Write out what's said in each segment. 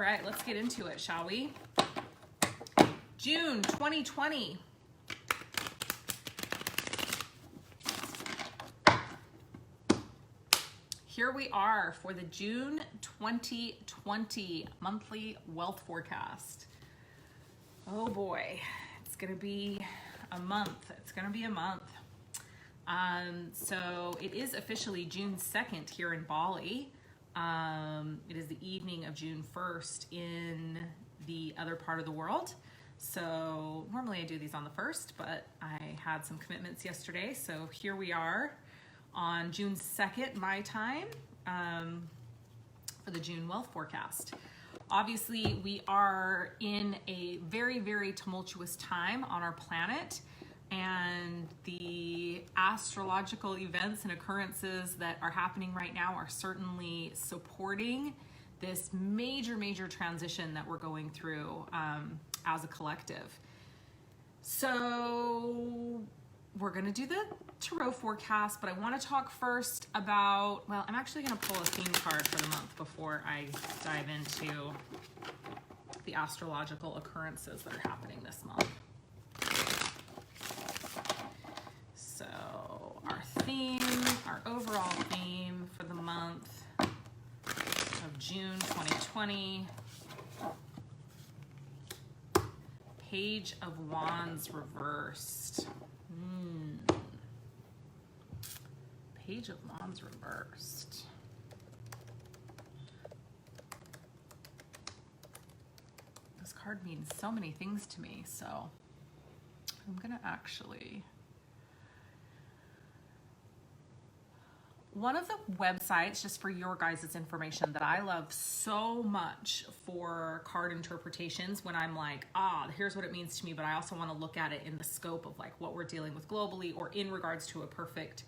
right, let's get into it, shall we? June 2020. Here we are for the June 2020 monthly wealth forecast. Oh boy, it's gonna be a month. It's gonna be a month. So it is officially June 2nd here in Bali. It is the evening of June 1st in the other part of the world. So normally I do these on the 1st, but I had some commitments yesterday. So here we are on June 2nd, my time, for the June wealth forecast. Obviously, we are in a very, very tumultuous time on our planet, and the astrological events and occurrences that are happening right now are certainly supporting this major, major transition that we're going through as a collective. So we're gonna do the tarot forecast, but I wanna talk first about, well, I'm actually gonna pull a theme card for the month before I dive into the astrological occurrences that are happening this month. So our theme, our overall theme for the month of June 2020, Page of Wands reversed. Page of Wands reversed. This card means so many things to me, so I'm gonna actually... One of the websites, just for your guys' information, that I love so much for card interpretations when I'm like, here's what it means to me, but I also want to look at it in the scope of like what we're dealing with globally or in regards to a perfect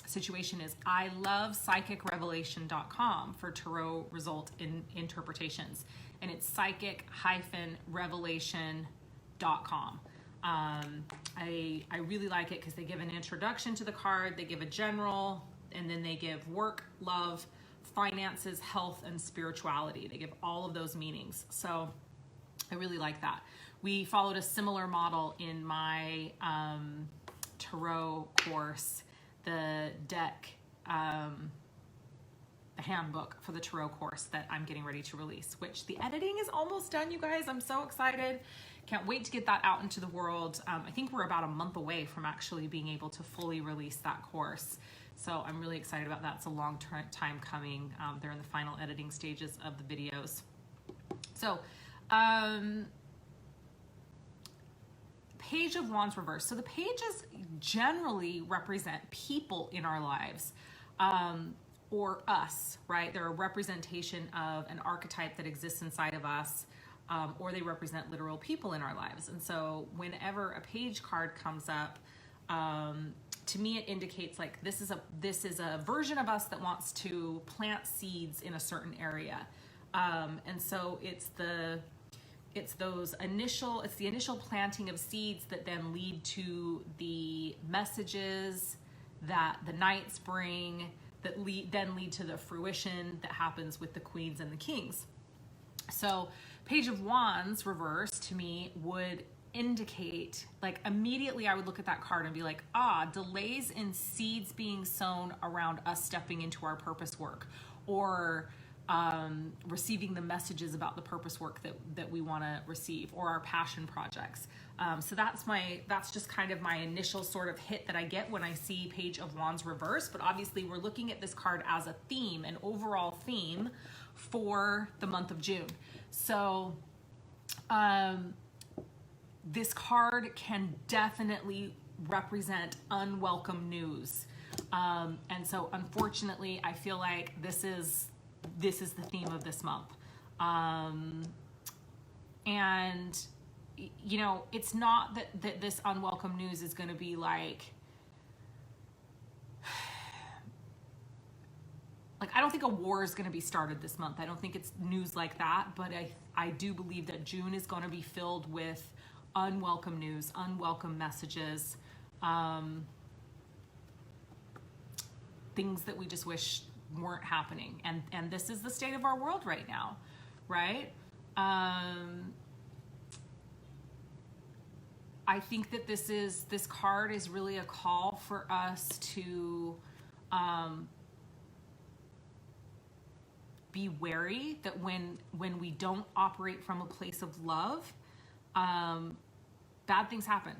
situation, is I love psychicrevelation.com for tarot result interpretations. And it's psychic-revelation.com. I really like it because they give an introduction to the card, they give a general, and then they give work, love, finances, health, and spirituality. They give all of those meanings. So I really like that. We followed a similar model in my tarot course, the deck, the handbook for the tarot course that I'm getting ready to release, which the editing is almost done, you guys. I'm so excited. Can't wait to get that out into the world. I think we're about a month away from actually being able to fully release that course. So I'm really excited about that. It's a long time coming. They're in the final editing stages of the videos. So, Page of Wands reversed. So the pages generally represent people in our lives, or us, right? They're a representation of an archetype that exists inside of us. Or they represent literal people in our lives. And so whenever a page card comes up, to me it indicates like this is a version of us that wants to plant seeds in a certain area. And so it's the initial planting of seeds that then lead to the messages that the nights bring, that then lead to the fruition that happens with the queens and the kings. So Page of Wands reverse to me would indicate, like, immediately I would look at that card and be like, delays in seeds being sown around us stepping into our purpose work, or receiving the messages about the purpose work that we want to receive, or our passion projects. So that's just kind of my initial sort of hit that I get when I see Page of Wands reverse. But obviously we're looking at this card as a theme, an overall theme for the month of June. So this card can definitely represent unwelcome news. And so unfortunately, I feel like this is the theme of this month. And, you know, it's not that this unwelcome news is going to be like, I don't think a war is going to be started this month. I don't think it's news like that, but I do believe that June is going to be filled with unwelcome news, unwelcome messages, things that we just wish weren't happening. And this is the state of our world right now. right? I think that this card is really a call for us to be wary that when we don't operate from a place of love, bad things happen.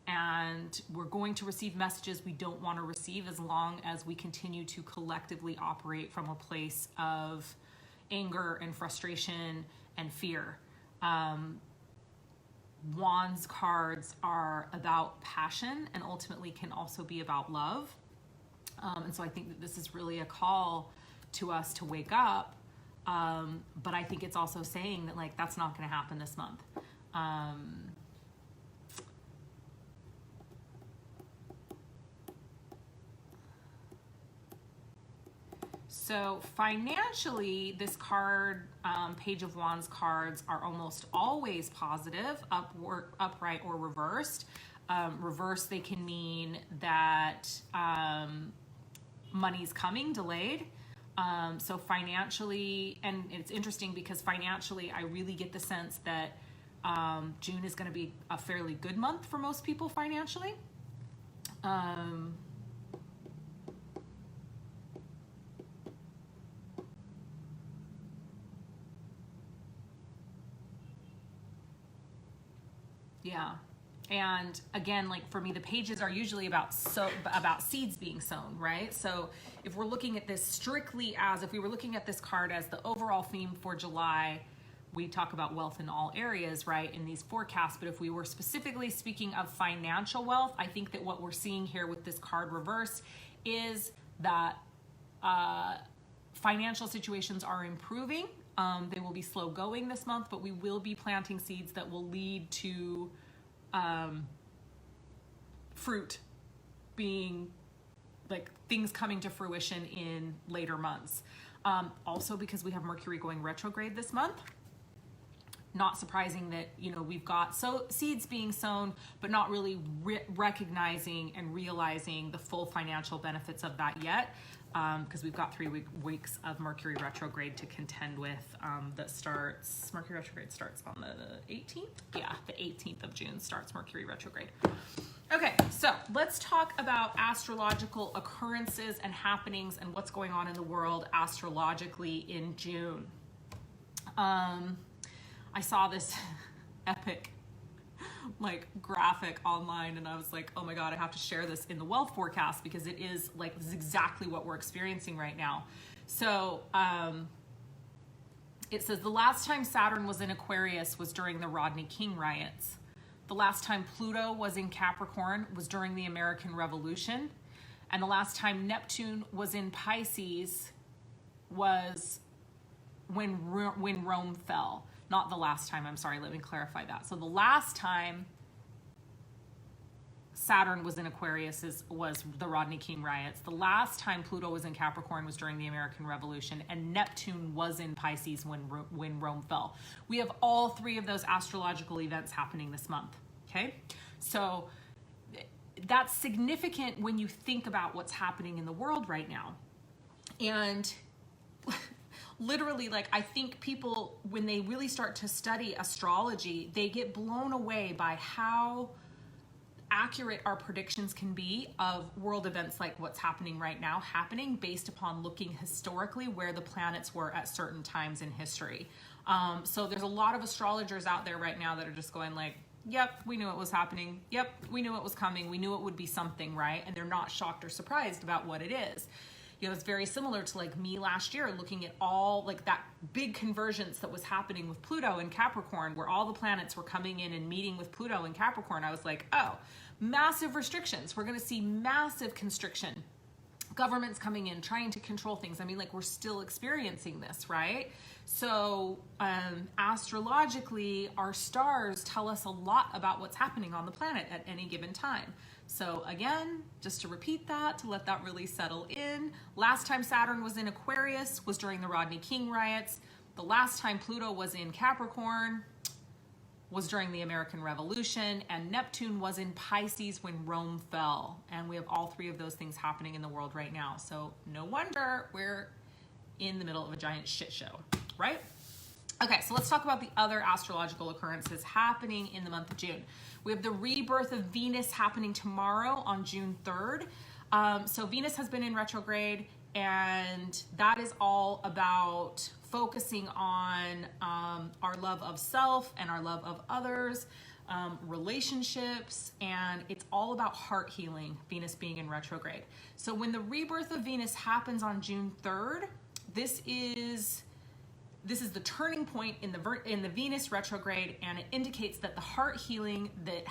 And we're going to receive messages we don't want to receive as long as we continue to collectively operate from a place of anger and frustration and fear. Wands cards are about passion and ultimately can also be about love. And so I think that this is really a call to us to wake up. But I think it's also saying that, like, that's not going to happen this month. So financially, this card, Page of Wands cards are almost always positive, upright, or reversed. Reversed, they can mean that money's coming, delayed. So financially, and it's interesting because financially, I really get the sense that June is going to be a fairly good month for most people financially. Yeah. And again, like for me, the pages are usually about seeds being sown, right? So if we're looking at this strictly as, if we were looking at this card as the overall theme for July, we talk about wealth in all areas, right, in these forecasts. But if we were specifically speaking of financial wealth, I think that what we're seeing here with this card reversed is that financial situations are improving. They will be slow going this month, but we will be planting seeds that will lead to fruit being, like, things coming to fruition in later months. Also because we have Mercury going retrograde this month. Not surprising that, you know, we've got seeds being sown, but not really recognizing and realizing the full financial benefits of that yet. Because we've got 3 weeks of Mercury retrograde to contend with. Mercury retrograde starts on the 18th? Yeah, the 18th of June starts Mercury retrograde. Okay, so let's talk about astrological occurrences and happenings and what's going on in the world astrologically in June. I saw this epic graphic online and I was like, oh my God, I have to share this in the wealth forecast because it is like, this is exactly what we're experiencing right now. So it says the last time Saturn was in Aquarius was during the Rodney King riots. The last time Pluto was in Capricorn was during the American Revolution. And the last time Neptune was in Pisces was when Rome fell. Not the last time, I'm sorry, let me clarify that. So the last time Saturn was in Aquarius was the Rodney King riots. The last time Pluto was in Capricorn was during the American Revolution, and Neptune was in Pisces when Rome fell. We have all 3 of those astrological events happening this month, okay? So that's significant when you think about what's happening in the world right now. And literally, like, I think people, when they really start to study astrology, they get blown away by how accurate our predictions can be of world events like what's happening right now, happening based upon looking historically where the planets were at certain times in history. So there's a lot of astrologers out there right now that are just going like, yep, we knew it was happening. Yep, we knew it was coming. We knew it would be something, right? And they're not shocked or surprised about what it is. You know, it's very similar to like me last year looking at all like that big convergence that was happening with Pluto and Capricorn, where all the planets were coming in and meeting with Pluto and Capricorn. I was like, oh, massive restrictions. We're going to see massive constriction. Governments coming in, trying to control things. I mean, like, we're still experiencing this, right? So astrologically, our stars tell us a lot about what's happening on the planet at any given time. So again, just to repeat that, to let that really settle in, last time Saturn was in Aquarius was during the Rodney King riots. The last time Pluto was in Capricorn was during the American Revolution, and Neptune was in Pisces when Rome fell. And we have all 3 of those things happening in the world right now. So no wonder we're in the middle of a giant shit show, right? Okay, so let's talk about the other astrological occurrences happening in the month of June. We have the rebirth of Venus happening tomorrow on June 3rd. So Venus has been in retrograde, and that is all about focusing on our love of self and our love of others, relationships, and it's all about heart healing, Venus being in retrograde. So when the rebirth of Venus happens on June 3rd, this is the turning point in the Venus retrograde, and it indicates that the heart healing that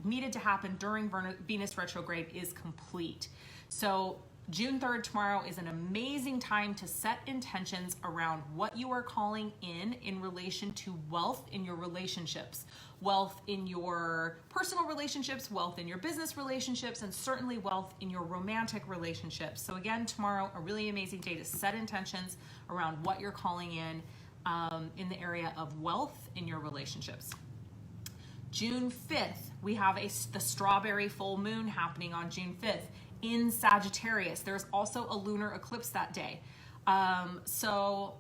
needed to happen during Venus retrograde is complete. So June 3rd, tomorrow, is an amazing time to set intentions around what you are calling in relation to wealth in your relationships, wealth in your personal relationships, wealth in your business relationships, and certainly wealth in your romantic relationships. So again, tomorrow, a really amazing day to set intentions around what you're calling in the area of wealth in your relationships. June 5th, we have the strawberry full moon happening on June 5th in Sagittarius. There's also a lunar eclipse that day. So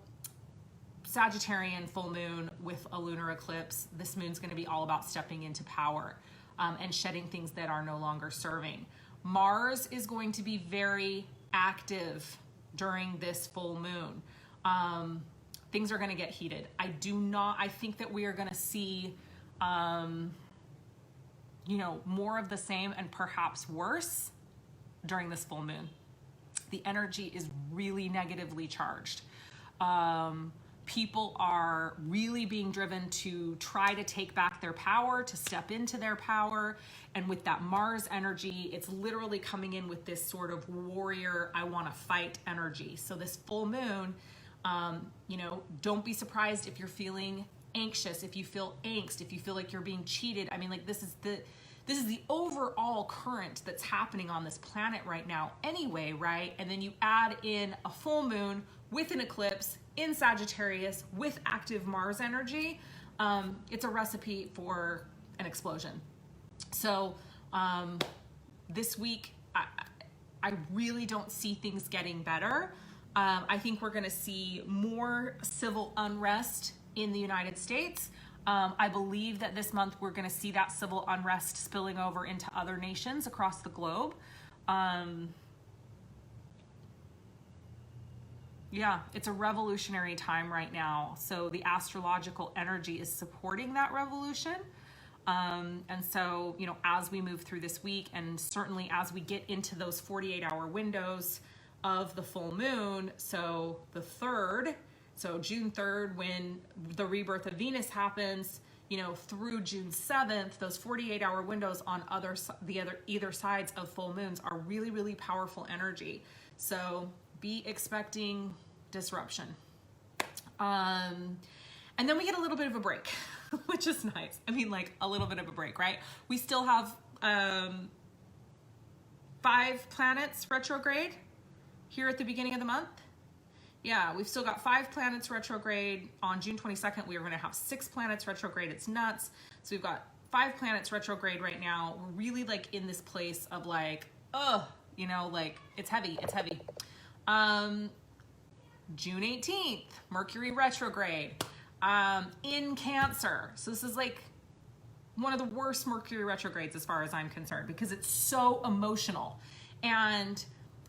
Sagittarian full moon with a lunar eclipse, this moon's going to be all about stepping into power and shedding things that are no longer serving. Mars is going to be very active during this full moon. Things are going to get heated. I think that we are going to see, more of the same and perhaps worse during this full moon. The energy is really negatively charged. People are really being driven to try to take back their power, to step into their power. And with that Mars energy, it's literally coming in with this sort of warrior, I want to fight energy. So this full moon, don't be surprised if you're feeling anxious, if you feel angst, if you feel like you're being cheated. I mean, like this is the overall current that's happening on this planet right now anyway, right? And then you add in a full moon with an eclipse in Sagittarius with active Mars energy. It's a recipe for an explosion. So this week, I really don't see things getting better. I think we're going to see more civil unrest in the United States. I believe that this month we're going to see that civil unrest spilling over into other nations across the globe. Yeah, it's a revolutionary time right now. So the astrological energy is supporting that revolution. And so, as we move through this week, and certainly as we get into those 48-hour windows of the full moon, so the 3rd, so June 3rd, when the rebirth of Venus happens, through June 7th, those 48-hour windows on either sides of full moons are really, really powerful energy. So be expecting disruption. And then we get a little bit of a break, which is nice. I mean, like a little bit of a break, right? We still have 5 planets retrograde here at the beginning of the month. Yeah, we've still got 5 planets retrograde. On June 22nd, we are going to have 6 planets retrograde. It's nuts. So we've got 5 planets retrograde right now. We're really like in this place of like, like it's heavy. It's heavy. June 18th, Mercury retrograde in Cancer. So this is like one of the worst Mercury retrogrades as far as I'm concerned, because it's so emotional. And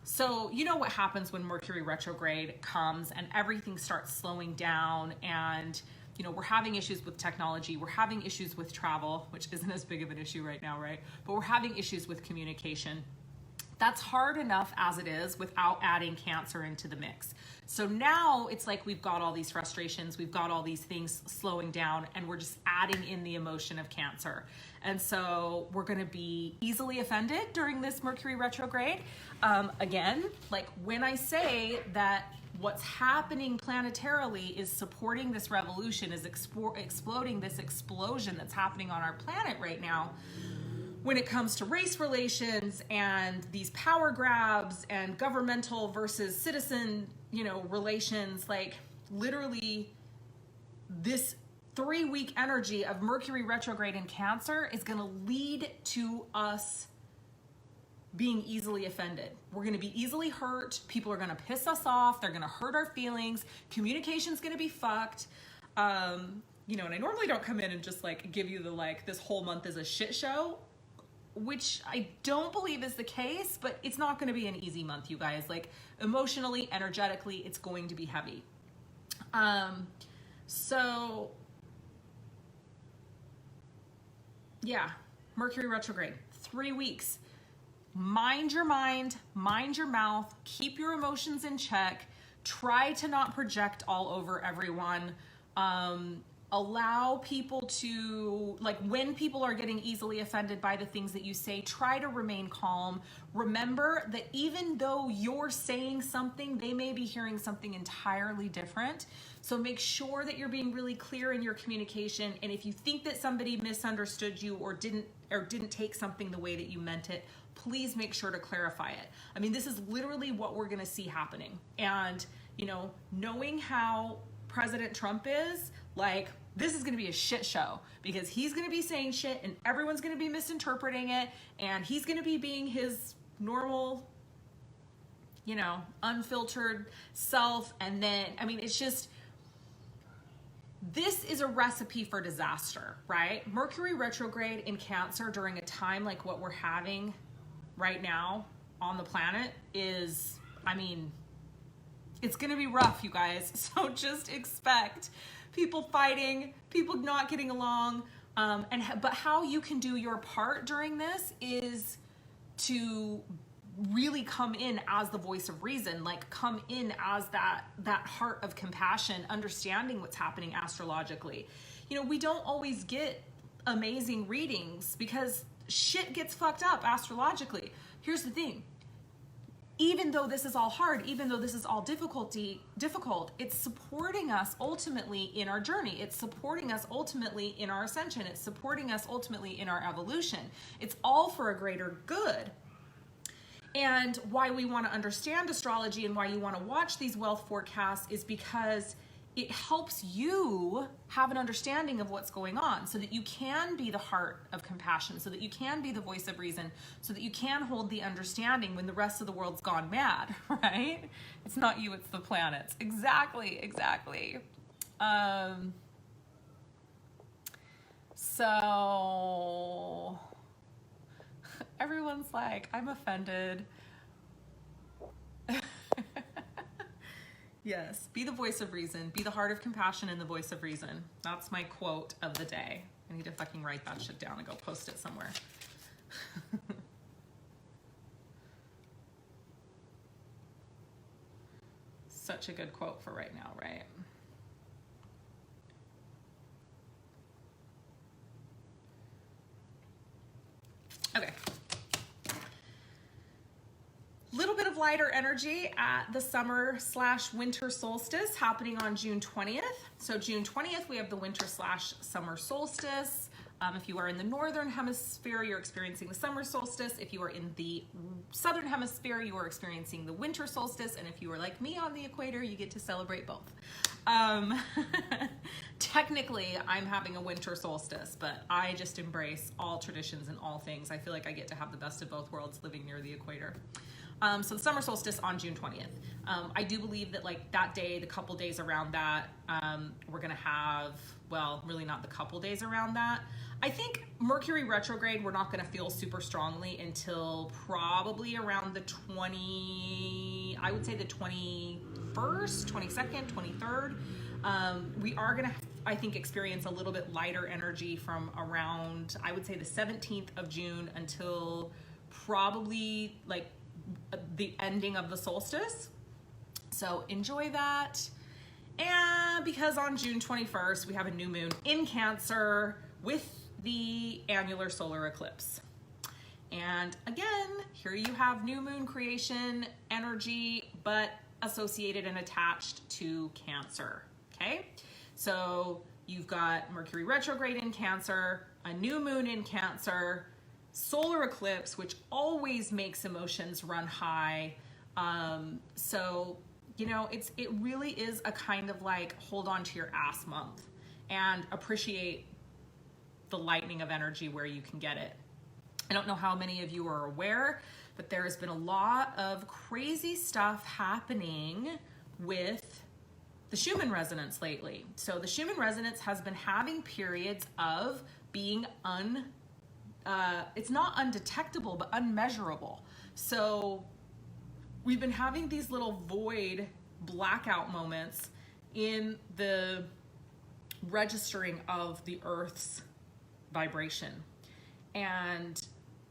so what happens when Mercury retrograde comes and everything starts slowing down, and we're having issues with technology, we're having issues with travel, which isn't as big of an issue right now, right? But we're having issues with communication. That's hard enough as it is without adding Cancer into the mix. So now it's like we've got all these frustrations, we've got all these things slowing down, and we're just adding in the emotion of Cancer. And so we're going to be easily offended during this Mercury retrograde. Again, like when I say that what's happening planetarily is supporting this revolution, is exploding this explosion that's happening on our planet right now, when it comes to race relations and these power grabs and governmental versus citizen, relations, like literally this 3-week energy of Mercury retrograde in Cancer is going to lead to us being easily offended. We're going to be easily hurt. People are going to piss us off. They're going to hurt our feelings. Communication's going to be fucked. You know, and I normally don't come in and just like give you the like, this whole month is a shit show, which I don't believe is the case, but it's not going to be an easy month, you guys. Like emotionally, energetically, it's going to be heavy. So yeah, Mercury retrograde, 3 weeks. Mind your mind, mind your mouth, keep your emotions in check. Try to not project all over everyone. Allow people to, like, when people are getting easily offended by the things that you say, try to remain calm. Remember that even though you're saying something, they may be hearing something entirely different. So make sure that you're being really clear in your communication. And if you think that somebody misunderstood you or didn't take something the way that you meant it, please make sure to clarify it. I mean, this is literally what we're gonna see happening. And, you know, knowing how President Trump is, like, this is gonna be a shit show because he's gonna be saying shit and everyone's gonna be misinterpreting it, and he's gonna be being his normal, you know, unfiltered self. And then, I mean, it's just, this is a recipe for disaster, right? Mercury retrograde in Cancer during a time like what we're having right now on the planet is, I mean, it's gonna be rough, you guys. So just expect people fighting, people not getting along, but how you can do your part during this is to really come in as the voice of reason, like come in as that heart of compassion, understanding what's happening astrologically. You know, we don't always get amazing readings because shit gets fucked up astrologically. Here's the thing. Even though this is all hard, even though this is all difficult, it's supporting us ultimately in our journey. It's supporting us ultimately in our ascension. It's supporting us ultimately in our evolution. It's all for a greater good. And why we want to understand astrology and why you want to watch these wealth forecasts is because it helps you have an understanding of what's going on so that you can be the heart of compassion, so that you can be the voice of reason, so that you can hold the understanding when the rest of the world's gone mad, right? It's not you, it's the planets. Exactly. So everyone's like, I'm offended. Yes, be the voice of reason, be the heart of compassion and the voice of reason. That's my quote of the day. I need to fucking write that shit down and go post it somewhere. Such a good quote for right now, right? Okay. Little bit of lighter energy at the summer/winter solstice happening on June 20th. So June 20th, we have the winter/summer solstice. If you are in the northern hemisphere, you're experiencing the summer solstice. If you are in the southern hemisphere, you are experiencing the winter solstice. And if you are like me on the equator, you get to celebrate both. Technically, I'm having a winter solstice, but I just embrace all traditions and all things. I feel like I get to have the best of both worlds living near the equator. So the summer solstice on June 20th. I do believe that like that day, the couple days around that, we're gonna have, well, really not the couple days around that. I think Mercury retrograde, we're not gonna feel super strongly until probably around the I would say the 21st, 22nd, 23rd. We are gonna, I think, experience a little bit lighter energy from around, I would say the 17th of June until probably like the ending of the solstice. So enjoy that. And because on June 21st, we have a new moon in Cancer with the annular solar eclipse. And again, here you have new moon creation energy, but associated and attached to Cancer, okay? So you've got Mercury retrograde in Cancer, a new moon in Cancer, solar eclipse, which always makes emotions run high. So, you know, it really is a kind of like hold on to your ass month and appreciate the lightning of energy where you can get it. I don't know how many of you are aware, but there has been a lot of crazy stuff happening with the Schumann resonance lately. So the Schumann resonance has been having periods of being it's not undetectable, but unmeasurable. So we've been having these little void blackout moments in the registering of the Earth's vibration. And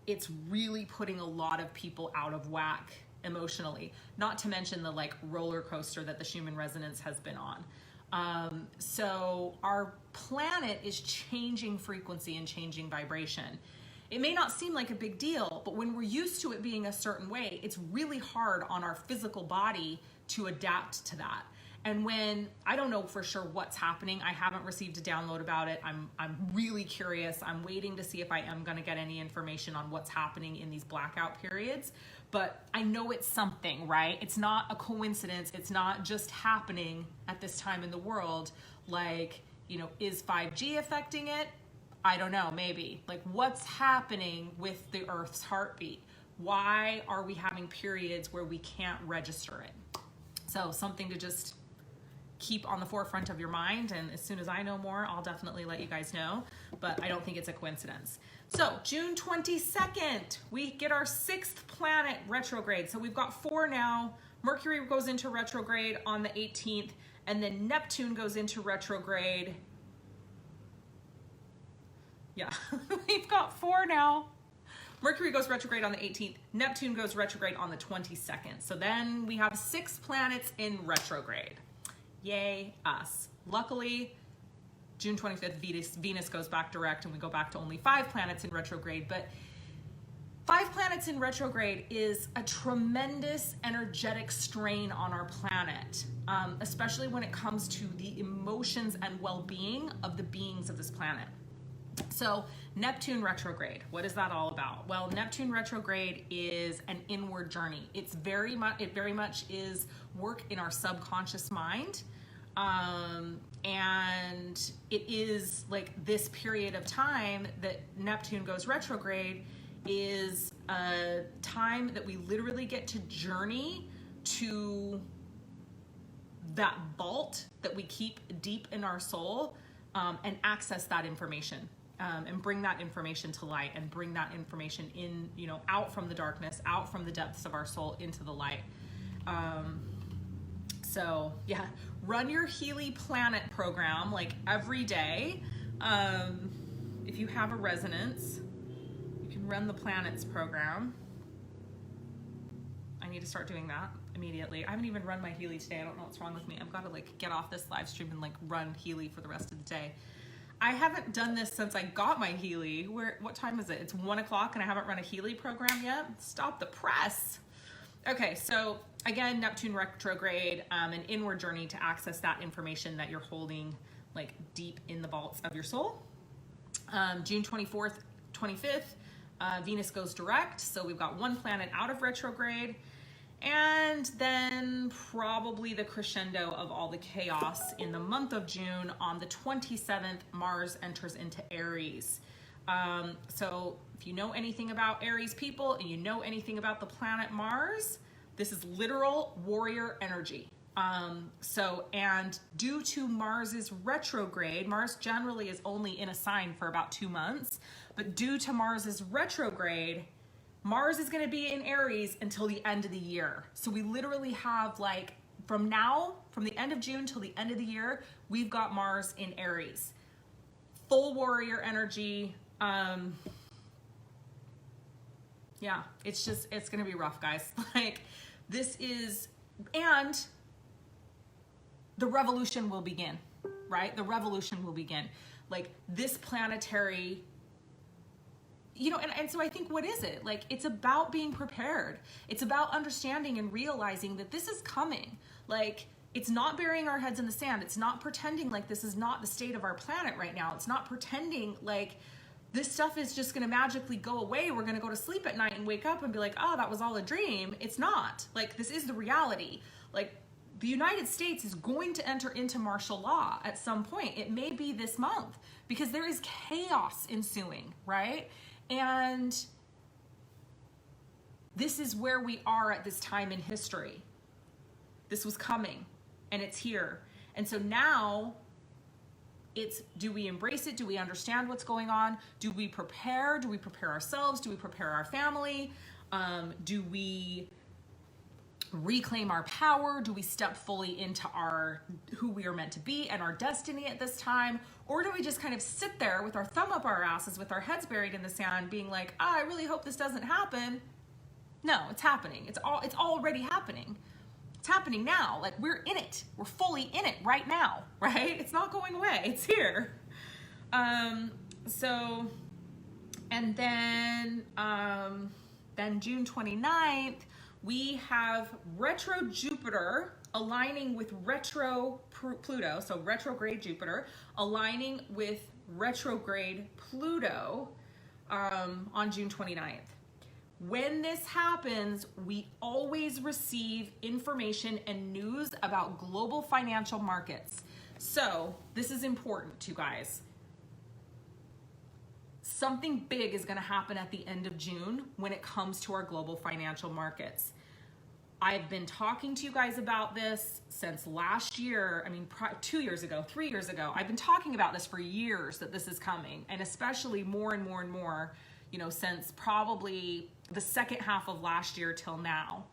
it's really putting a lot of people out of whack emotionally, not to mention the like roller coaster that the Schumann resonance has been on. So our planet is changing frequency and changing vibration. It may not seem like a big deal, but when we're used to it being a certain way, it's really hard on our physical body to adapt to that. And when, I don't know for sure what's happening, I haven't received a download about it. I'm really curious. I'm waiting to see if I am gonna get any information on what's happening in these blackout periods. But I know it's something, right? It's not a coincidence. It's not just happening at this time in the world. Like, you know, is 5G affecting it? I don't know, maybe. Like, what's happening with the Earth's heartbeat? Why are we having periods where we can't register it? So something to just keep on the forefront of your mind, and as soon as I know more, I'll definitely let you guys know, but I don't think it's a coincidence. So June 22nd, we get our 6th planet retrograde. So we've got 4 now. Mercury goes into retrograde on the 18th, and then Neptune goes into retrograde. Yeah, we've got 4 now. Mercury goes retrograde on the 18th. Neptune goes retrograde on the 22nd. So then we have 6 planets in retrograde. Yay, us. Luckily, June 25th, Venus goes back direct and we go back to only 5 planets in retrograde. But 5 planets in retrograde is a tremendous energetic strain on our planet, especially when it comes to the emotions and well-being of the beings of this planet. So Neptune retrograde, what is that all about? Well, Neptune retrograde is an inward journey. It very much is work in our subconscious mind. And it is like this period of time that Neptune goes retrograde is a time that we literally get to journey to that vault that we keep deep in our soul, and access that information. And bring that information to light, and bring that information in, you know, out from the darkness, out from the depths of our soul into the light. So yeah, run your Healy Planet program like every day. If you have a resonance, you can run the planets program. I need to start doing that immediately. I haven't even run my Healy today. I don't know what's wrong with me. I've got to like get off this live stream and like run Healy for the rest of the day. I haven't done this since I got my Healy. What time is it? It's 1 o'clock and I haven't run a Healy program yet. Stop the press. Okay, so again, Neptune retrograde, an inward journey to access that information that you're holding like deep in the vaults of your soul. June 24th, 25th, Venus goes direct. So we've got 1 planet out of retrograde. And then probably the crescendo of all the chaos in the month of June, on the 27th, Mars enters into Aries. So if you know anything about Aries people and you know anything about the planet Mars, this is literal warrior energy. And due to Mars's retrograde, Mars generally is only in a sign for about 2 months, but due to Mars's retrograde, Mars is going to be in Aries until the end of the year. So we literally have like from the end of June till the end of the year, we've got Mars in Aries. Full warrior energy. Yeah, it's going to be rough, guys. Like and the revolution will begin, right? The revolution will begin. Like this planetary, you know, and so I think, what is it? Like, it's about being prepared. It's about understanding and realizing that this is coming. Like, it's not burying our heads in the sand. It's not pretending like this is not the state of our planet right now. It's not pretending like this stuff is just going to magically go away. We're going to go to sleep at night and wake up and be like, oh, that was all a dream. It's not. Like, this is the reality. Like, the United States is going to enter into martial law at some point. It may be this month because there is chaos ensuing, right? And this is where we are at this time in history. This was coming and it's here. And so now it's, do we embrace it? Do we understand what's going on? Do we prepare? Do we prepare ourselves? Do we prepare our family? Do we reclaim our power? Do we step fully into who we are meant to be and our destiny at this time? Or do we just kind of sit there with our thumb up our asses, with our heads buried in the sand, being like, I really hope this doesn't happen? No, it's happening. It's already happening. It's happening now. Like, we're in it. We're fully in it right now, right? It's not going away. It's here. And then June 29th, we have retro Jupiter aligning with retro Pluto, so retrograde Jupiter aligning with retrograde Pluto on June 29th. When this happens, we always receive information and news about global financial markets. So this is important, you guys. Something big is going to happen at the end of June when it comes to our global financial markets. I've been talking to you guys about this since last year. I mean, 2 years ago, 3 years ago. I've been talking about this for years, that this is coming, and especially more and more and more, since probably the second half of last year till now.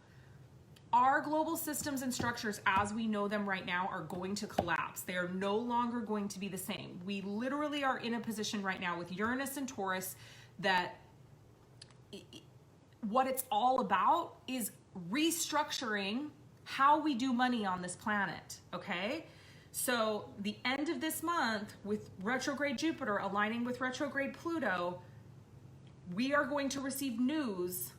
Our global systems and structures as we know them right now are going to collapse. They are no longer going to be the same. We literally are in a position right now with Uranus and Taurus that what it's all about is restructuring how we do money on this planet, okay? So the end of this month with retrograde Jupiter aligning with retrograde Pluto, we are going to receive news,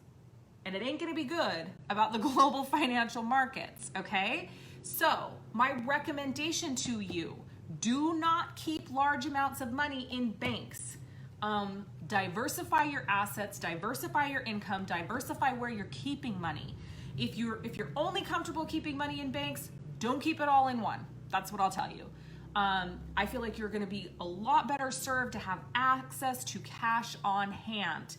and it ain't gonna be good, about the global financial markets, okay? So my recommendation to you, do not keep large amounts of money in banks. Diversify your assets, diversify your income, diversify where you're keeping money. If you're only comfortable keeping money in banks, don't keep it all in one. That's what I'll tell you. I feel like you're going to be a lot better served to have access to cash on hand.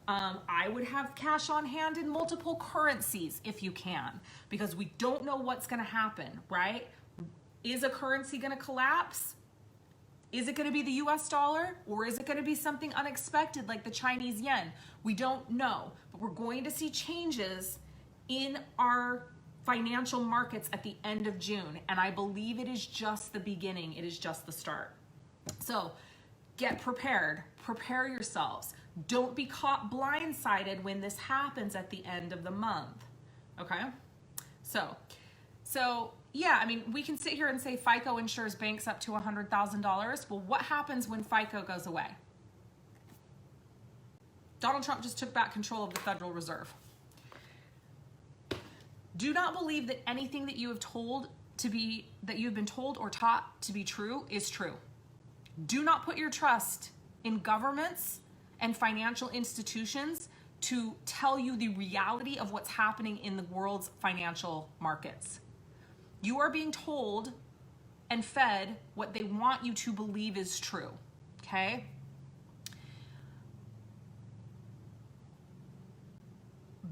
I would have cash on hand in multiple currencies if you can, because we don't know what's going to happen, right? Is a currency going to collapse? Is it going to be the US dollar, or is it going to be something unexpected like the Chinese yen? We don't know, but we're going to see changes in our financial markets at the end of June, and I believe it is just the beginning. It is just the start. So get prepared, prepare yourselves. Don't be caught blindsided when this happens at the end of the month, okay? So yeah, I mean, we can sit here and say FICO insures banks up to $100,000. Well, what happens when FICO goes away? Donald Trump just took back control of the Federal Reserve. Do not believe that anything that you have been told or taught to be true is true. Do not put your trust in governments and financial institutions to tell you the reality of what's happening in the world's financial markets. You are being told and fed what they want you to believe is true, okay?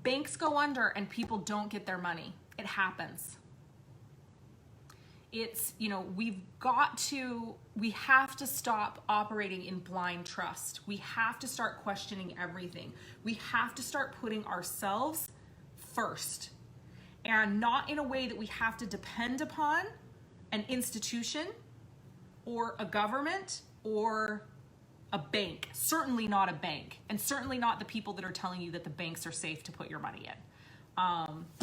Banks go under and people don't get their money. It happens. It's, we have to stop operating in blind trust. We have to start questioning everything. We have to start putting ourselves first, and not in a way that we have to depend upon an institution or a government or a bank. Certainly not a bank, and certainly not the people that are telling you that the banks are safe to put your money in.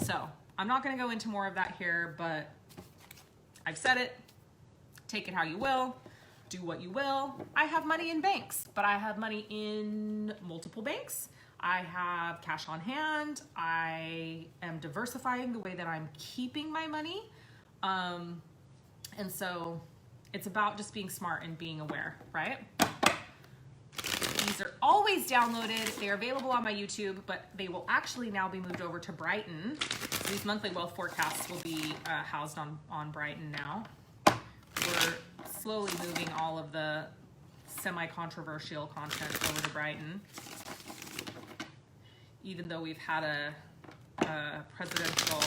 So I'm not going to go into more of that here, but I've said it. Take it how you will. Do what you will. I have money in banks, but I have money in multiple banks. I have cash on hand. I am diversifying the way that I'm keeping my money. And so it's about just being smart and being aware, right? These are always downloaded. They're available on my YouTube, but they will actually now be moved over to Brighton. So these monthly wealth forecasts will be housed on Brighton now. We're slowly moving all of the semi-controversial content over to Brighton, even though we've had a presidential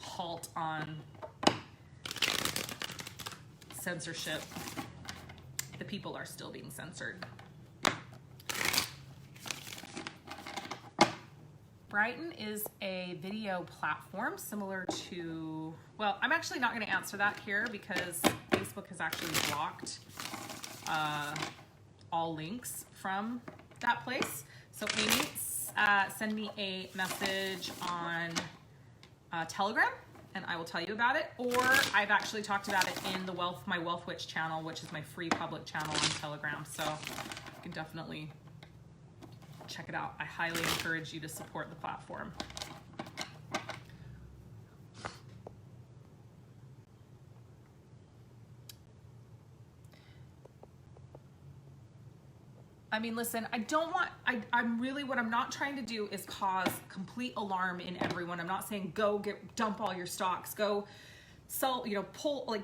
halt assault on censorship. The people are still being censored. Brighton is a video platform similar to, well, I'm actually not going to answer that here because Facebook has actually blocked all links from that place. So Amy, send me a message on Telegram and I will tell you about it. Or I've actually talked about it in the my Wealth Witch channel, which is my free public channel on Telegram. So you can definitely check it out. I highly encourage you to support the platform. I mean, listen, I'm really, what I'm not trying to do is cause complete alarm in everyone. I'm not saying go dump all your stocks, go sell, pull, like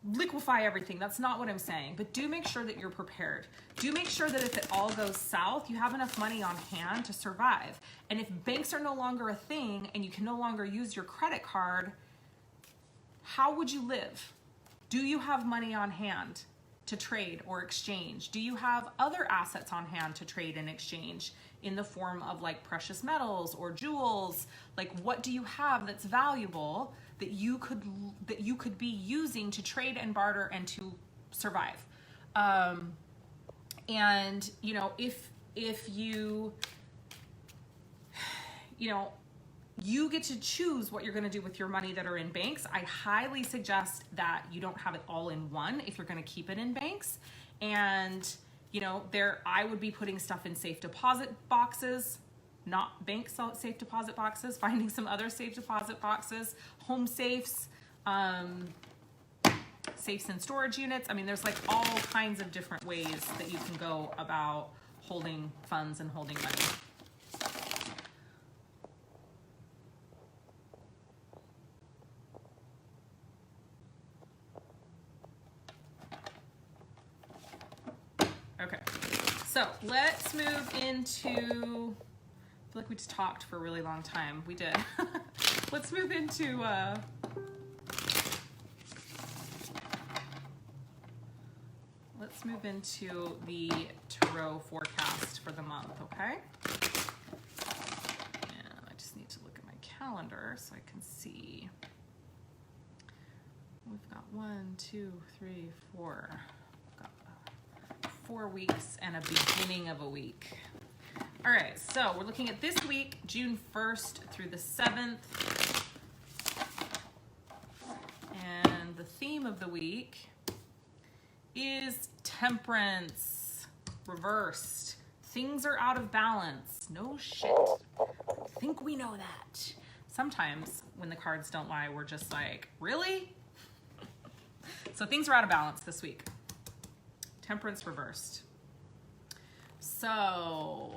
liquefy everything. That's not what I'm saying, but do make sure that you're prepared. Do make sure that if it all goes south, you have enough money on hand to survive. And if banks are no longer a thing and you can no longer use your credit card, how would you live? Do you have money on hand to trade or exchange? Do you have other assets on hand to trade and exchange in the form of like precious metals or jewels? Like, what do you have that's valuable that you could be using to trade and barter and to survive? And if you get to choose what you're going to do with your money that are in banks. I highly suggest that you don't have it all in one if you're going to keep it in banks. And, I would be putting stuff in safe deposit boxes, not bank safe deposit boxes, finding some other safe deposit boxes, home safes, safes and storage units. I mean, there's like all kinds of different ways that you can go about holding funds and holding money. Okay, so let's move into, I feel like we just talked for a really long time. We did. Let's move into, the tarot forecast for the month, okay? And I just need to look at my calendar so I can see. We've got 1, 2, 3, 4. 4 weeks and a beginning of a week. All right, so we're looking at this week, June 1st through the 7th. And the theme of the week is temperance, reversed. Things are out of balance. No shit. I think we know that. Sometimes when the cards don't lie, we're just like, really? So things are out of balance this week. Temperance reversed. So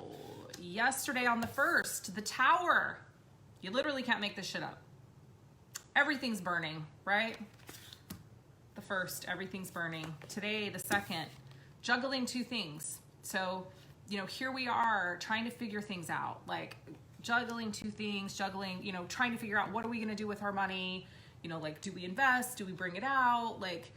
yesterday on the 1st, the Tower. You literally can't make this shit up. Everything's burning, right? The 1st, everything's burning. Today, the 2nd, juggling two things. So, here we are trying to figure things out, like juggling two things, trying to figure out what are we going to do with our money? Like, do we invest? Do we bring it out? Like,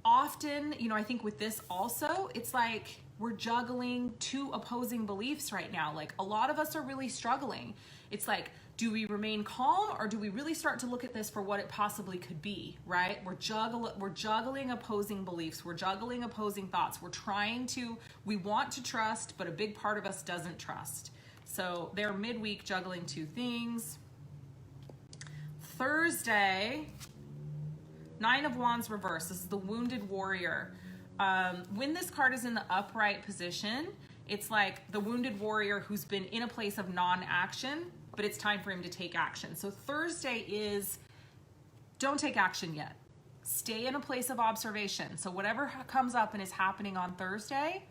often, I think with this also, it's like we're juggling two opposing beliefs right now. Like, a lot of us are really struggling. It's like, do we remain calm or do we really start to look at this for what it possibly could be, right? We're juggling opposing beliefs. We're juggling opposing thoughts. We want to trust, but a big part of us doesn't trust. So they're midweek juggling two things. Thursday, 9 of Wands reverse. This is the Wounded Warrior. When this card is in the upright position, it's like the Wounded Warrior who's been in a place of non-action, but it's time for him to take action. So Thursday is, don't take action yet. Stay in a place of observation. So whatever comes up and is happening on Thursday,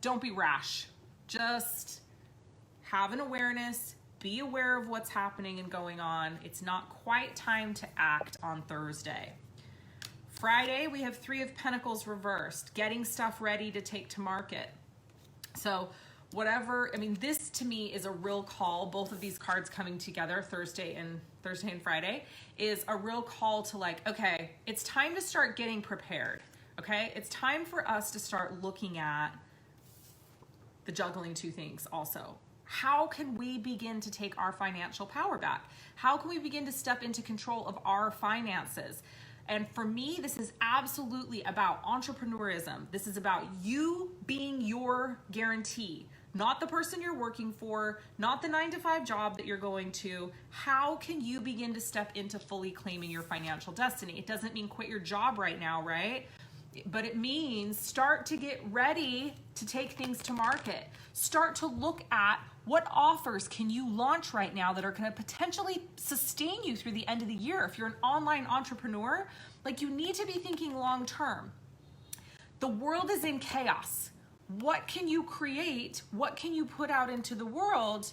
don't be rash. Just have an awareness. Be aware of what's happening and going on. It's not quite time to act on Thursday. Friday, we have 3 of Pentacles reversed, getting stuff ready to take to market. So whatever. I mean, this to me is a real call. Both of these cards coming together, Thursday and Friday, is a real call to like, okay, it's time to start getting prepared. Okay, it's time for us to start looking at the juggling two things also. How can we begin to take our financial power back? How can we begin to step into control of our finances? And for me, this is absolutely about entrepreneurism. This is about you being your guarantee, not the person you're working for, not the 9-to-5 job that you're going to. How can you begin to step into fully claiming your financial destiny? It doesn't mean quit your job right now, right? But it means start to get ready to take things to market. Start to look at what offers can you launch right now that are going to potentially sustain you through the end of the year. If you're an online entrepreneur, like, you need to be thinking long term. The world is in chaos. What can you create? What can you put out into the world?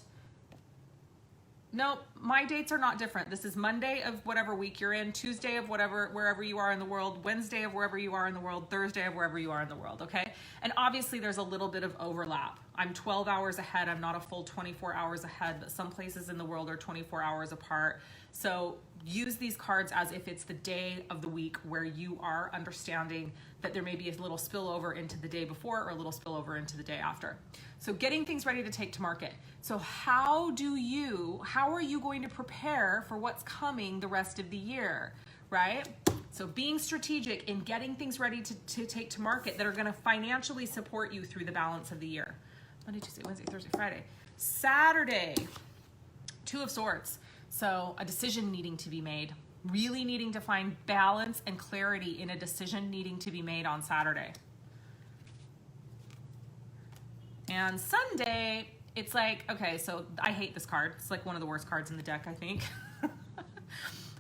No, my dates are not different. This is Monday of whatever week you're in, Tuesday of whatever, wherever you are in the world, Wednesday of wherever you are in the world, Thursday of wherever you are in the world, okay? And obviously there's a little bit of overlap. I'm 12 hours ahead. I'm not a full 24 hours ahead, but some places in the world are 24 hours apart. So use these cards as if it's the day of the week where you are understanding that there may be a little spillover into the day before or a little spillover into the day after. So getting things ready to take to market. So how are you going to prepare for what's coming the rest of the year, right? So being strategic in getting things ready to take to market that are gonna financially support you through the balance of the year. Monday, Tuesday, Wednesday, Thursday, Friday. Saturday, Two of Swords. So a decision needing to be made, really needing to find balance and clarity in a decision needing to be made on Saturday. And Sunday, it's like, okay, so I hate this card. It's like one of the worst cards in the deck, I think.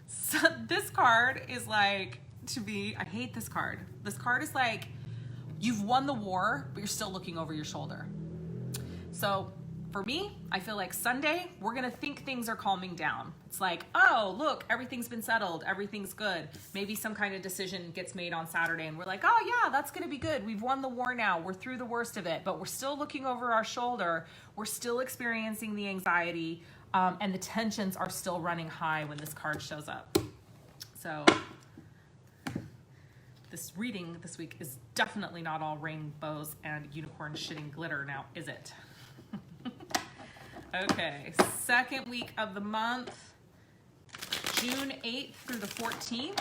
So this card is like, to me, I hate this card. This card is like, you've won the war, but you're still looking over your shoulder. So for me, I feel like Sunday, we're gonna think things are calming down. It's like, oh, look, everything's been settled, everything's good. Maybe some kind of decision gets made on Saturday and we're like, oh yeah, that's gonna be good. We've won the war now, we're through the worst of it, but we're still looking over our shoulder. We're still experiencing the anxiety, and the tensions are still running high when this card shows up. So this reading this week is definitely not all rainbows and unicorns shitting glitter now, is it? Okay, second week of the month, June 8th through the 14th.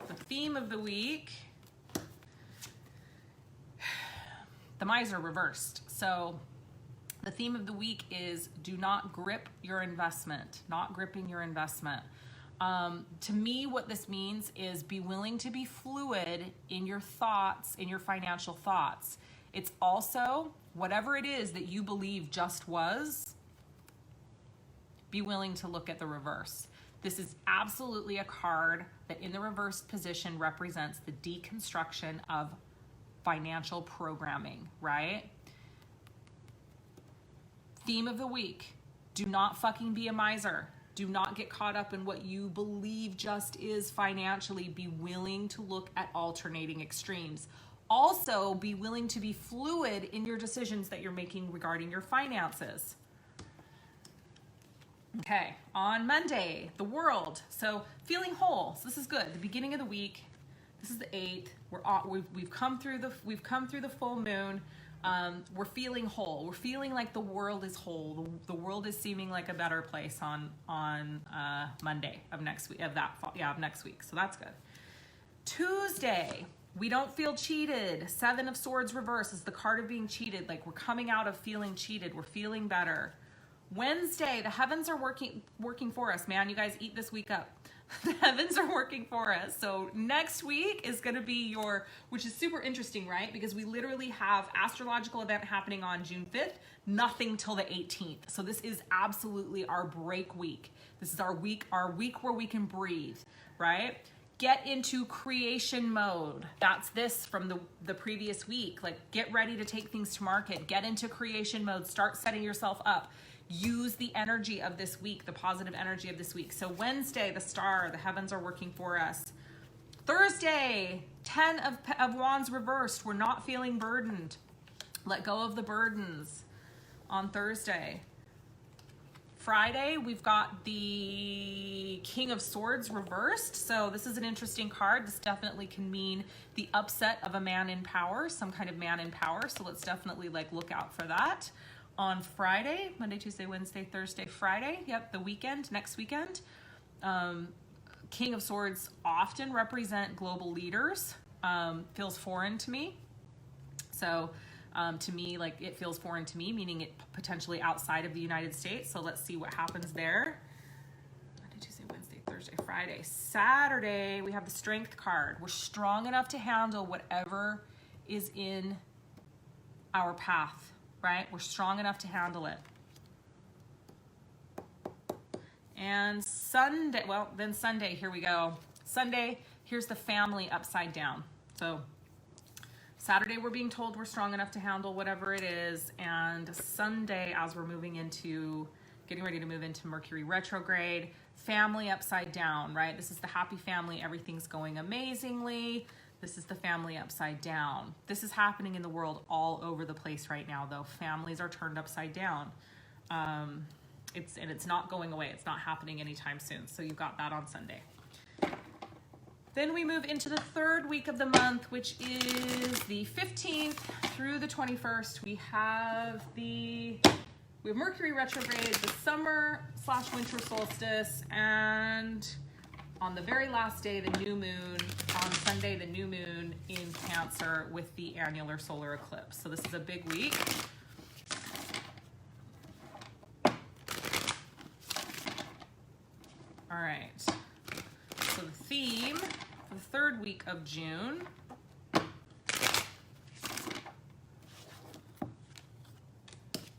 The theme of the week, the miser reversed. So the theme of the week is do not grip your investment, not gripping your investment. To me, what this means is be willing to be fluid in your thoughts, in your financial thoughts. It's also, whatever it is that you believe just was, be willing to look at the reverse. This is absolutely a card that in the reversed position represents the deconstruction of financial programming, right? Theme of the week, do not fucking be a miser. Do not get caught up in what you believe just is financially. Be willing to look at alternating extremes. Also, be willing to be fluid in your decisions that you're making regarding your finances. Okay, on Monday, the world. So feeling whole. So this is good. The beginning of the week. This is the 8th. We've come through the full moon. We're feeling whole. We're feeling like the world is whole. The world is seeming like a better place on Monday of next week. Of next week. So that's good. Tuesday. We don't feel cheated. 7 of Swords reverse is the card of being cheated. Like, we're coming out of feeling cheated. We're feeling better. Wednesday, the heavens are working for us, man. You guys eat this week up. The heavens are working for us. So next week is going to be which is super interesting, right? Because we literally have astrological event happening on June 5th, nothing till the 18th. So this is absolutely our break week. This is our week where we can breathe, right? Get into creation mode. That's this from the previous week. Like, get ready to take things to market. Get into creation mode. Start setting yourself up. Use the energy of this week, the positive energy of this week. So Wednesday, the star, the heavens are working for us. Thursday, 10 of Wands reversed. We're not feeling burdened. Let go of the burdens on Thursday. Friday, we've got the King of Swords reversed. So this is an interesting card. This definitely can mean the upset of a man in power, some kind of man in power. So let's definitely like look out for that. On Friday, Monday, Tuesday, Wednesday, Thursday, Friday. Yep, the weekend, next weekend. King of Swords often represent global leaders. Feels foreign to me. So to me, like it feels foreign to me, meaning it potentially outside of the United States. So let's see what happens there. Monday, Tuesday, Wednesday, Thursday, Friday. Saturday, we have the Strength card. We're strong enough to handle whatever is in our path, right? We're strong enough to handle it. And Sunday, well, then Sunday, here we go. Sunday, here's the family upside down. So Saturday, we're being told we're strong enough to handle whatever it is. And Sunday, as we're getting ready to move into Mercury retrograde, family upside down, right? This is the happy family. Everything's going amazingly. This is the family upside down. This is happening in the world all over the place right now, though. Families are turned upside down. It's not going away. It's not happening anytime soon. So you've got that on Sunday. Then we move into the third week of the month, which is the 15th through the 21st. We have Mercury retrograde, the summer/winter solstice, and on the very last day, the new moon, on Sunday, the new moon in Cancer with the annular solar eclipse. So this is a big week. All right. So the theme for the third week of June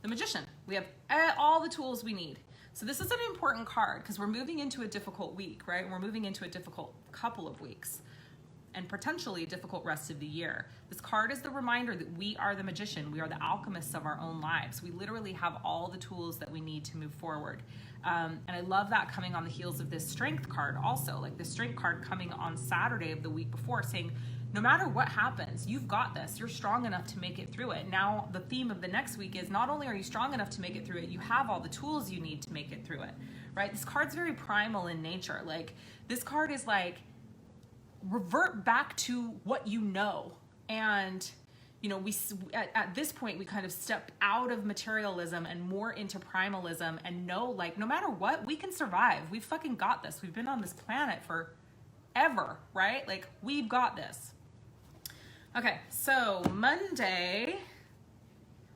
the Magician. We have all the tools we need. So this is an important card because we're moving into a difficult week, right? We're moving into a difficult couple of weeks and potentially a difficult rest of the year. This card is the reminder that we are the magician. We are the alchemists of our own lives. We literally have all the tools that we need to move forward. And I love that coming on the heels of this Strength card also, like the Strength card coming on Saturday of the week before saying, no matter what happens, you've got this. You're strong enough to make it through it. Now, the theme of the next week is not only are you strong enough to make it through it, you have all the tools you need to make it through it, right? This card's very primal in nature. Like, this card is like, revert back to what you know. And, you know, at this point, we kind of step out of materialism and more into primalism and know, like, no matter what, we can survive. We've fucking got this. We've been on this planet for ever, right? Like, we've got this. Okay, so Monday,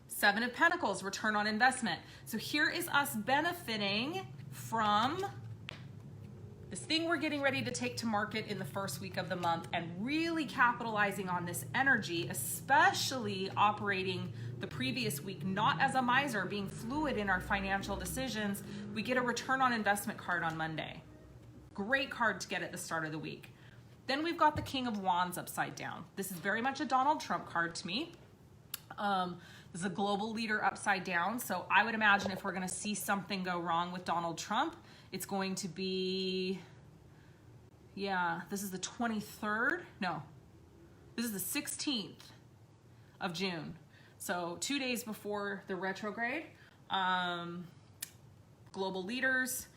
7 of Pentacles, return on investment. So here is us benefiting from this thing we're getting ready to take to market in the first week of the month and really capitalizing on this energy, especially operating the previous week, not as a miser, being fluid in our financial decisions. We get a return on investment card on Monday. Great card to get at the start of the week. Then we've got the King of Wands upside down. This is very much a Donald Trump card to me. This is a global leader upside down. So I would imagine if we're going to see something go wrong with Donald Trump, it's going to be, this is the 23rd. No, this is the 16th of June. So 2 days before the retrograde. Global leaders.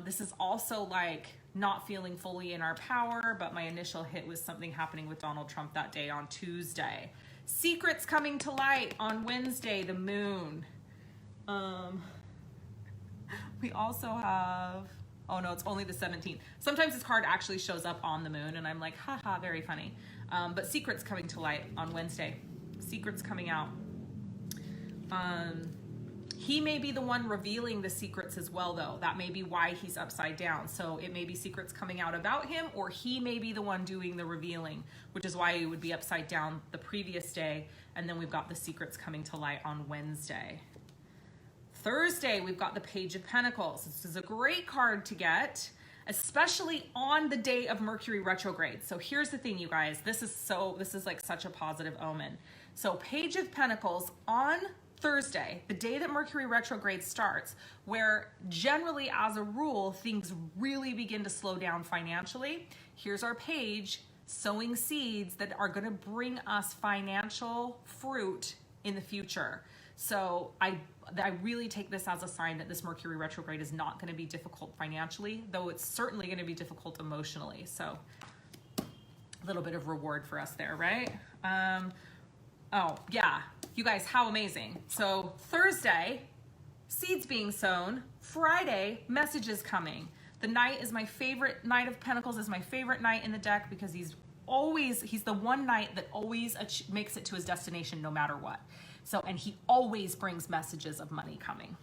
This is also like not feeling fully in our power, but my initial hit was something happening with Donald Trump that day on Tuesday. Secrets coming to light on Wednesday, the moon. We also have, oh no, it's only the 17th. Sometimes this card actually shows up on the moon and I'm like, haha, very funny. But secrets coming to light on Wednesday. Secrets coming out. He may be the one revealing the secrets as well, though. That may be why he's upside down. So it may be secrets coming out about him, or he may be the one doing the revealing, which is why he would be upside down the previous day. And then we've got the secrets coming to light on Wednesday. Thursday, we've got the Page of Pentacles. This is a great card to get, especially on the day of Mercury retrograde. So here's the thing, you guys. This is like such a positive omen. So Page of Pentacles on Thursday, the day that Mercury retrograde starts, where generally as a rule, things really begin to slow down financially. Here's our page, sowing seeds that are going to bring us financial fruit in the future. So I really take this as a sign that this Mercury retrograde is not going to be difficult financially, though it's certainly going to be difficult emotionally. So a little bit of reward for us there, right? Oh yeah, you guys, how amazing. So Thursday, seeds being sown. Friday, messages coming. The Knight is my favorite. Knight of Pentacles is my favorite Knight in the deck because he's the one Knight that always makes it to his destination no matter what. So, and he always brings messages of money coming.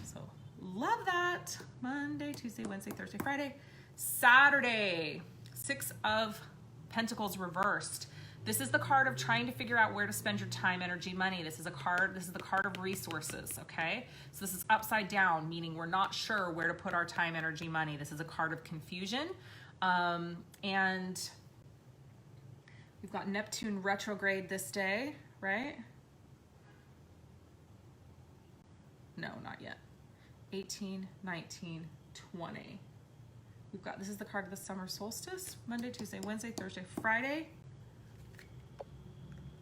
So love that. Monday, Tuesday, Wednesday, Thursday, Friday. Saturday, Six of Pentacles reversed. This is the card of trying to figure out where to spend your time, energy, money. This is the card of resources, okay? So this is upside down, meaning we're not sure where to put our time, energy, money. This is a card of confusion. And we've got Neptune retrograde this day, right? No, not yet. 18, 19, 20. We've got, this is the card of the summer solstice. Monday, Tuesday, Wednesday, Thursday, Friday.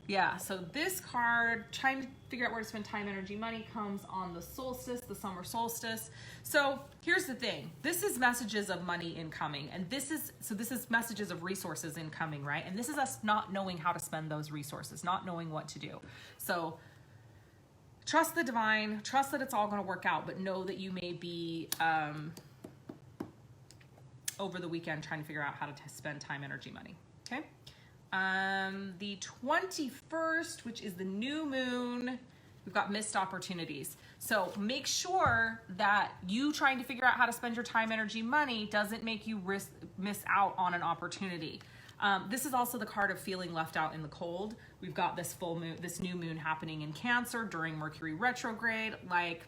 Yeah, so this card, trying to figure out where to spend time, energy, money, comes on the solstice, the summer solstice. So here's the thing. This is messages of money incoming. And this is messages of resources incoming, right? And this is us not knowing how to spend those resources, not knowing what to do. So trust the divine, trust that it's all going to work out, but know that you may be over the weekend trying to figure out how to spend time, energy, money, okay? The 21st, which is the new moon, we've got missed opportunities. So make sure that you trying to figure out how to spend your time, energy, money doesn't make you miss out on an opportunity. This is also the card of feeling left out in the cold. We've got this full moon, this new moon happening in Cancer during Mercury retrograde. Like,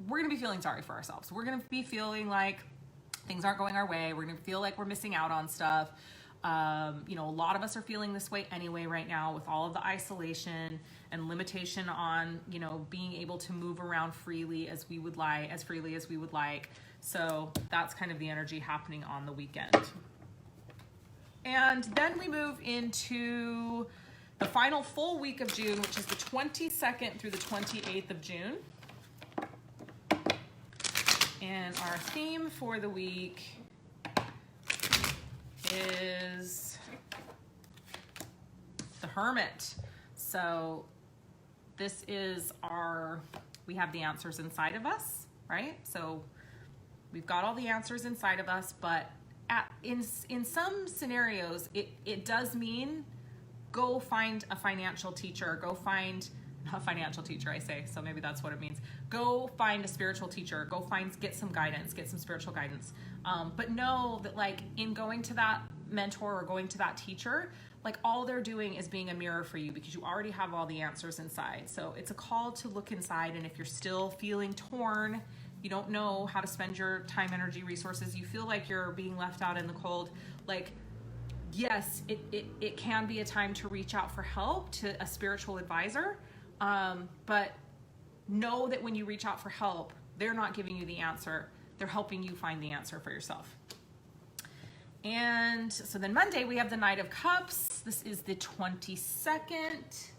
we're gonna be feeling sorry for ourselves. We're gonna be feeling like things aren't going our way. We're gonna feel like we're missing out on stuff. You know, a lot of us are feeling this way anyway right now with all of the isolation and limitation on, you know, being able to move around freely as we would like, as freely as we would like. So that's kind of the energy happening on the weekend. And then we move into the final full week of June, which is the 22nd through the 28th of June. And our theme for the week is the Hermit. So this is we have the answers inside of us, right? So we've got all the answers inside of us, but in some scenarios, it does mean go find a financial teacher, go find, not financial teacher, I say, so maybe that's what it means. Go find a spiritual teacher, get some guidance, get some spiritual guidance. But know that, like, in going to that mentor or going to that teacher, like, all they're doing is being a mirror for you because you already have all the answers inside. So it's a call to look inside, and if you're still feeling torn, you don't know how to spend your time, energy, resources, you feel like you're being left out in the cold, like, yes, it can be a time to reach out for help to a spiritual advisor. But know that when you reach out for help, they're not giving you the answer. They're helping you find the answer for yourself. And so then Monday, we have the Knight of Cups. This is the 22nd.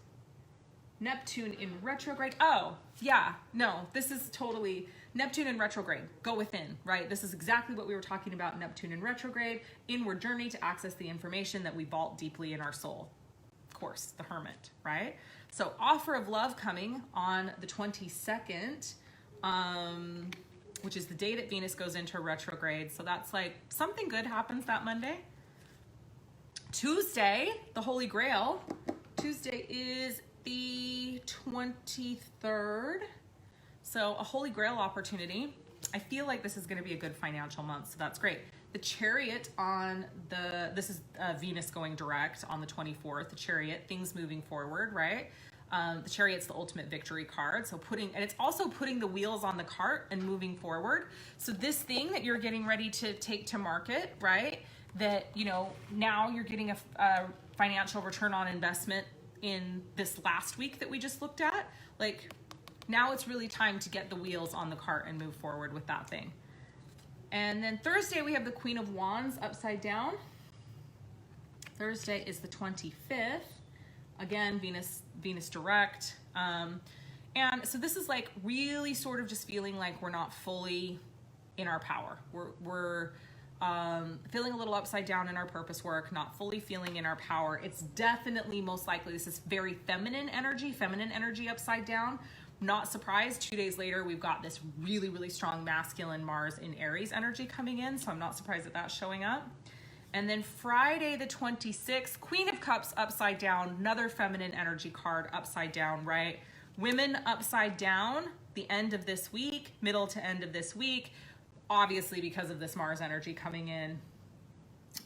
Neptune in retrograde. Oh, yeah, no, this is totally Neptune in retrograde. Go within, right? This is exactly what we were talking about, Neptune in retrograde. Inward journey to access the information that we vault deeply in our soul. Of course, the Hermit, right? So offer of love coming on the 22nd, which is the day that Venus goes into retrograde. So that's like something good happens that Monday. Tuesday, the Holy Grail. Tuesday is the 23rd. So a Holy Grail opportunity. I feel like this is going to be a good financial month, so that's great. The Chariot on this is Venus going direct on the 24th, the Chariot, things moving forward, right? The Chariot's the ultimate victory card. So it's also putting the wheels on the cart and moving forward. So this thing that you're getting ready to take to market, right? That, you know, now you're getting a financial return on investment in this last week that we just looked at, like now it's really time to get the wheels on the cart and move forward with that thing. And then Thursday we have the Queen of Wands upside down. Thursday is the 25th. Again, Venus direct. And so this is like really sort of just feeling like we're not fully in our power. We're feeling a little upside down in our purpose work, not fully feeling in our power. It's definitely most likely this is very feminine energy upside down. Not surprised, 2 days later, we've got this really, really strong masculine Mars in Aries energy coming in. So I'm not surprised that that's showing up. And then Friday the 26th, Queen of Cups upside down, another feminine energy card upside down, right? Women upside down, the end of this week, middle to end of this week, obviously because of this Mars energy coming in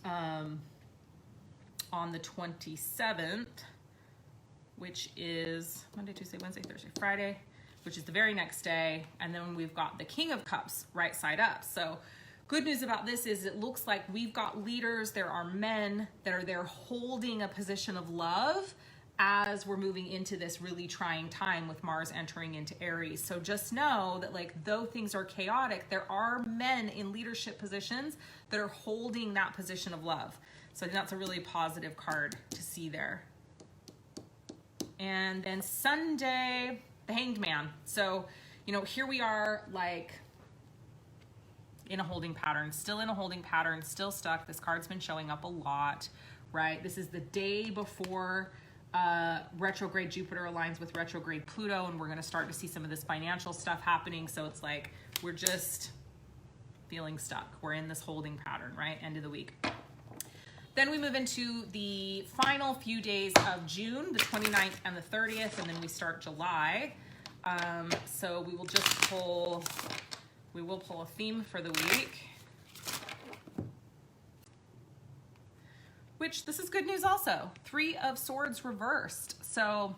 on the 27th, which is Monday, Tuesday, Wednesday, Thursday, Friday, which is the very next day. And then we've got the King of Cups right side up. So good news about this is it looks like we've got leaders, there are men that are there holding a position of love as we're moving into this really trying time with Mars entering into Aries. So just know that like though things are chaotic, there are men in leadership positions that are holding that position of love. So I think that's a really positive card to see there. And then Sunday, the Hanged Man. So, you know, here we are like in a holding pattern, still in a holding pattern, still stuck. This card's been showing up a lot, right? This is the day before retrograde Jupiter aligns with retrograde Pluto, and we're going to start to see some of this financial stuff happening. So it's like we're just feeling stuck. We're in this holding pattern, right? End of the week. Then we move into the final few days of June, the 29th and the 30th, and then we start July. So we will just pull, we will pull a theme for the week. Which, this is good news also. 3 of Swords reversed. So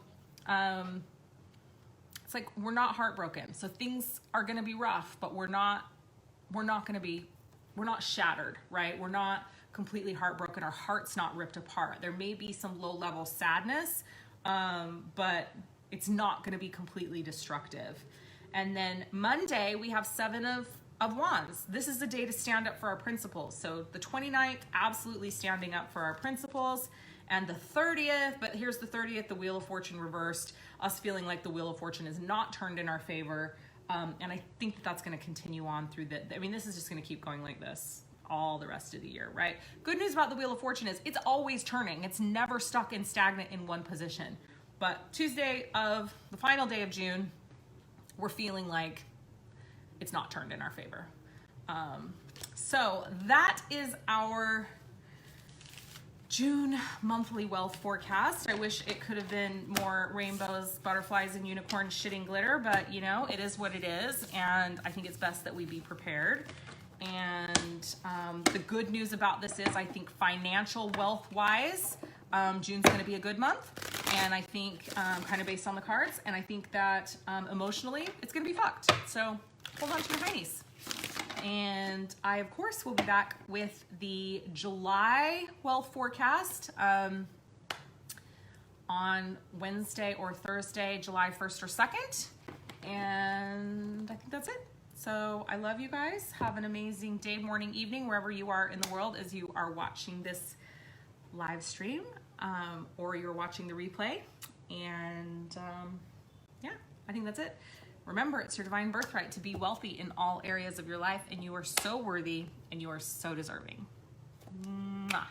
it's like we're not heartbroken. So things are gonna be rough, but we're not shattered, right? We're not completely heartbroken. Our heart's not ripped apart. There may be some low-level sadness, but it's not gonna be completely destructive. And then Monday, we have 7 of Wands. This is the day to stand up for our principles. So the 29th, absolutely standing up for our principles. And the 30th, but here's the 30th, the Wheel of Fortune reversed, us feeling like the Wheel of Fortune is not turned in our favor. And I think that that's gonna continue on through this is just gonna keep going like this all the rest of the year, right? Good news about the Wheel of Fortune is it's always turning. It's never stuck and stagnant in one position. But Tuesday of the final day of June, we're feeling like it's not turned in our favor. So that is our June monthly wealth forecast. I wish it could have been more rainbows, butterflies, and unicorns shitting glitter, but you know, it is what it is. And I think it's best that we be prepared. And the good news about this is I think financial wealth wise, June's gonna be a good month. And I think kind of based on the cards, and I think that emotionally it's gonna be fucked. So hold on to your heinies. And I, of course, will be back with the July wealth forecast on Wednesday or Thursday, July 1st or 2nd. And I think that's it. So I love you guys. Have an amazing day, morning, evening, wherever you are in the world as you are watching this live stream or you're watching the replay. And yeah, I think that's it. Remember, it's your divine birthright to be wealthy in all areas of your life, and you are so worthy and you are so deserving. Mwah.